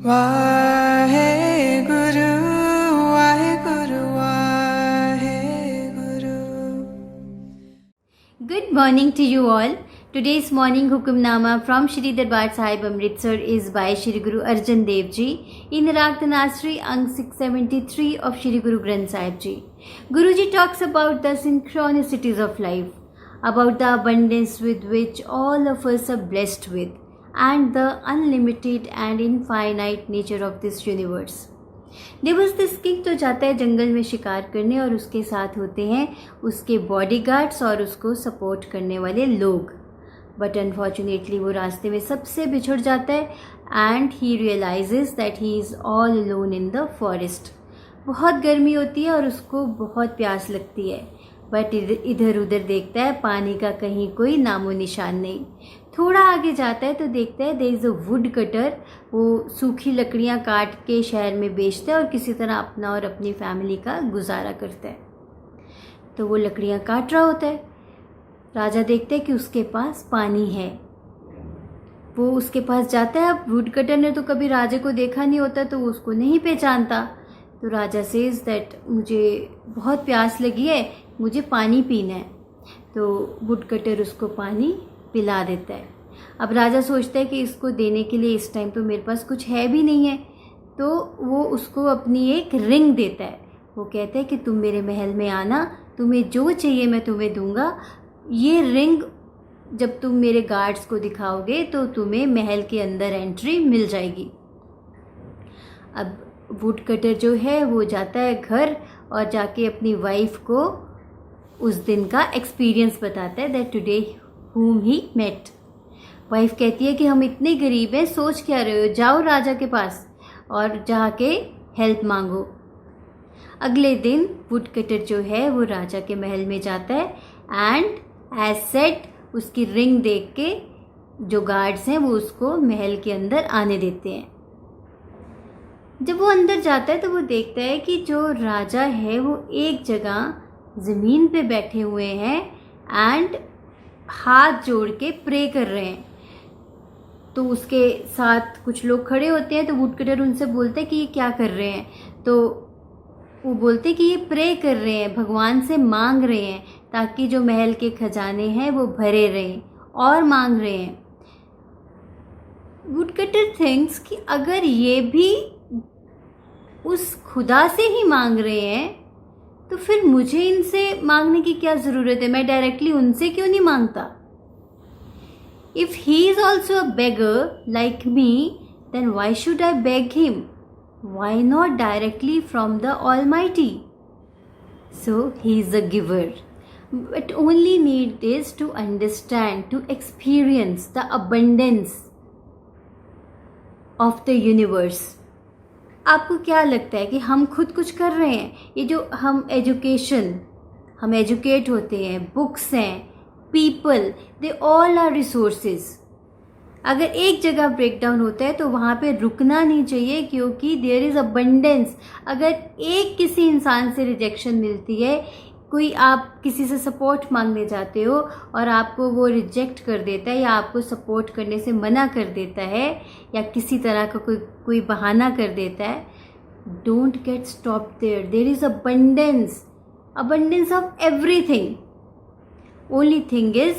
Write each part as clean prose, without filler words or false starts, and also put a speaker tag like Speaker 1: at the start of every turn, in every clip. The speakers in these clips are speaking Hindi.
Speaker 1: Waheguru Waheguru Waheguru.
Speaker 2: Good morning to you all. Today's morning Hukamnama from Shri Darbar Sahib Amritsar is by Shri Guru Arjan Dev Ji in Raag Tanasri Ang 673 of Shri Guru Granth Sahib Ji. Guruji talks about the synchronicities of life, about the abundance with which all of us are blessed with, and the unlimited and infinite nature of this universe. There was this king जो जाता है जंगल में शिकार करने और उसके साथ होते हैं उसके बॉडीगार्ड्स और उसको सपोर्ट करने वाले लोग. बट अनफॉर्चुनेटली वो रास्ते में सबसे बिछुड़ जाता है and he realises that he is all alone in the forest. बहुत गर्मी होती है और उसको बहुत प्यास लगती है, बट इधर उधर देखता है पानी का कहीं कोई नामो निशान नहीं. थोड़ा आगे जाता है तो देखता है there is a wood cutter. वो सूखी लकड़ियाँ काट के शहर में बेचता है और किसी तरह अपना और अपनी फैमिली का गुजारा करता है. तो वो लकड़ियाँ काट रहा होता है. राजा देखते हैं कि उसके पास पानी है. वो उसके पास जाता है. अब वुड कटर ने तो कभी राजा को देखा नहीं होता तो वो उसको नहीं पहचानता. तो राजा सेज दैट मुझे बहुत प्यास लगी है, मुझे पानी पीना है. तो वुड कटर उसको पानी पिला देता है. अब राजा सोचता है कि इसको देने के लिए इस टाइम तो मेरे पास कुछ है भी नहीं है, तो वो उसको अपनी एक रिंग देता है. वो कहता है कि तुम मेरे महल में आना, तुम्हें जो चाहिए मैं तुम्हें दूंगा. ये रिंग जब तुम मेरे गार्ड्स को दिखाओगे तो तुम्हें महल के अंदर एंट्री मिल जाएगी. अब वुड कटर जो है वो जाता है घर और जाके अपनी वाइफ को उस दिन का एक्सपीरियंस बताता है that today whom he met. Wife कहती है कि हम इतने गरीब हैं, सोच क्या रहे हो, जाओ राजा के पास और जाके हेल्प मांगो. अगले दिन वुड कटर जो है वो राजा के महल में जाता है एंड एज सेट उसकी रिंग देख के जो गार्ड्स हैं वो उसको महल के अंदर आने देते हैं. जब वो अंदर जाता है तो वो देखता है कि जो राजा है वो एक जगह ज़मीन पे बैठे हुए हैं एंड हाथ जोड़ के प्रे कर रहे हैं. तो उसके साथ कुछ लोग खड़े होते हैं. तो वुड कटर उनसे बोलते हैं कि ये क्या कर रहे हैं. तो वो बोलते हैं कि ये प्रे कर रहे हैं, भगवान से मांग रहे हैं ताकि जो महल के खजाने हैं वो भरे रहें, और मांग रहे हैं. वुड कटर थिंक्स कि अगर ये भी उस खुदा से ही मांग रहे हैं तो फिर मुझे इनसे मांगने की क्या ज़रूरत है, मैं डायरेक्टली उनसे क्यों नहीं मांगता. If he is also a beggar like me then why should I beg him, why not directly from the almighty. So he is a giver, but only need is to understand, to experience the abundance of the universe. आपको क्या लगता है कि हम खुद कुछ कर रहे हैं? ये जो हम एजुकेट होते हैं, बुक्स हैं, people, they all are resources. अगर एक जगह ब्रेक डाउन होता है तो वहाँ पे रुकना नहीं चाहिए, क्योंकि देयर इज़ अबंडेंस. अगर एक किसी इंसान से रिजेक्शन मिलती है, कोई आप किसी से सपोर्ट मांगने जाते हो और आपको वो रिजेक्ट कर देता है या आपको सपोर्ट करने से मना कर देता है या किसी तरह का कोई बहाना कर देता है, don't get stop there. There is abundance of everything. Only thing is,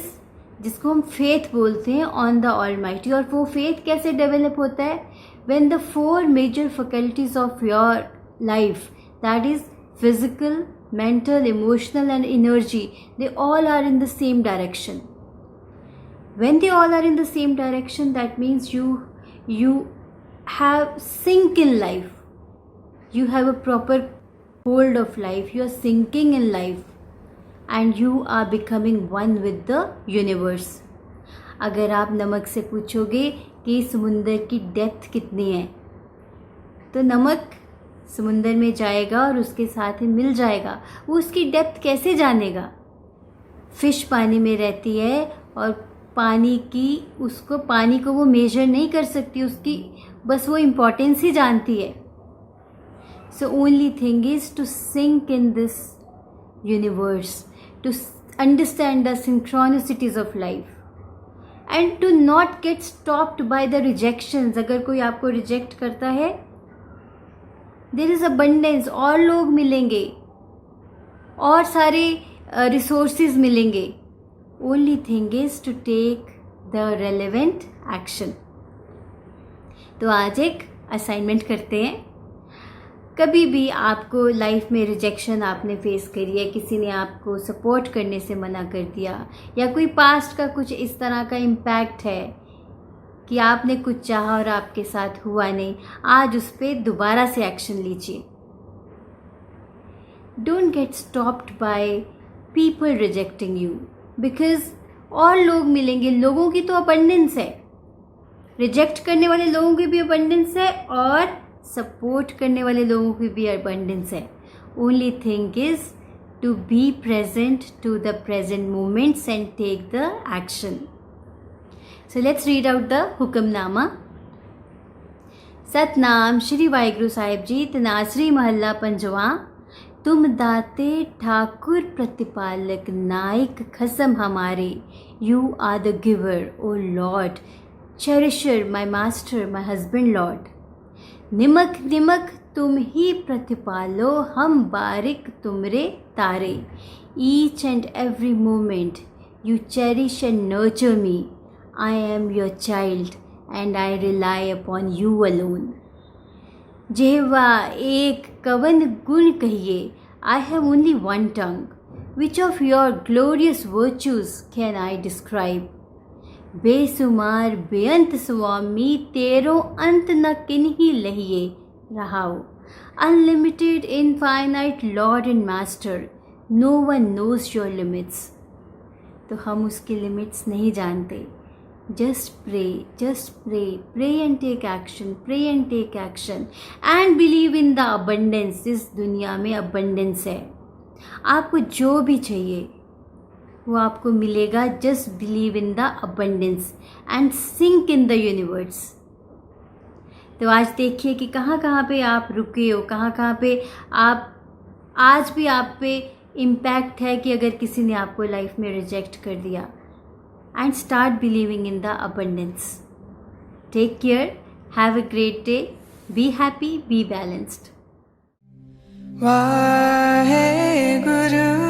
Speaker 2: जिसको हम फेथ बोलते हैं, ऑन द ऑलमाइटी. और वो फेथ कैसे डेवलप होता है? When the 4 major faculties of your life, that is physical, mental, emotional and energy, they all are in the same direction. When they all are in the same direction, that means you have sink in life, you have a proper hold of life, you are sinking in life and you are becoming one with the universe. अगर आप नमक से पूछोगे कि समुंदर की डेप्थ कितनी है, तो नमक समुंदर में जाएगा और उसके साथ ही मिल जाएगा. वो उसकी डेप्थ कैसे जानेगा? फिश पानी में रहती है और पानी को वो मेजर नहीं कर सकती, उसकी बस वो इम्पोर्टेंस ही जानती है. So only thing is to sync in this universe, to understand the synchronicities of life and to not get stopped by the rejections. अगर कोई आपको रिजेक्ट करता है, देयर इज अबंडेंस, और लोग मिलेंगे और सारे रिसोर्सेज मिलेंगे. Only thing is to take the relevant action. तो आज एक असाइनमेंट करते हैं. कभी भी आपको लाइफ में रिजेक्शन आपने फेस करी है, किसी ने आपको सपोर्ट करने से मना कर दिया, या कोई पास्ट का कुछ इस तरह का इम्पैक्ट है कि आपने कुछ चाहा और आपके साथ हुआ नहीं, आज उस पर दोबारा से एक्शन लीजिए. Don't get stopped by people rejecting you, because और लोग मिलेंगे. लोगों की तो अबंडेंस है, रिजेक्ट करने वाले लोगों की भी अबंडेंस है और सपोर्ट करने वाले लोगों की भी अबंडेंस है. Only thing is to be present to the present moments and take the action. So let's read out the hukamnama. Satnam Shri Waheguru Sahib ji. Tanasari Mahla पंजवा. तुम दाते ठाकुर प्रतिपालक नायक खसम हमारे. You are the giver O lord, cherisher my master, my husband lord. निमक निमक तुम ही प्रतिपालो, हम बारिक तुमरे तारे. Each and every moment you cherish and nurture me. I am your child and I rely upon you alone. जेहवा एक कवन गुण कहिए. I have only one tongue. Which of your glorious virtues can I describe? बेसुमार बेअंत स्वामी, तेरो अंत न किन्हीं लहिए रहाओ. Unlimited infinite lord and master, no one knows your limits. तो हम उसके लिमिट्स नहीं जानते. Just pray, pray and take action, pray and take action and believe in the abundance. इस दुनिया में अबंडेंस है. आपको जो भी चाहिए वो आपको मिलेगा. Just believe in the abundance and sink in the universe. तो आज देखिए कि कहाँ कहाँ पे आप रुके हो, कहाँ कहाँ पे आप आज भी आप पे इम्पैक्ट है कि अगर किसी ने आपको लाइफ में रिजेक्ट कर दिया. And start believing in the abundance. Take care, have a great day, be happy, be balanced.
Speaker 1: Wahe Guru.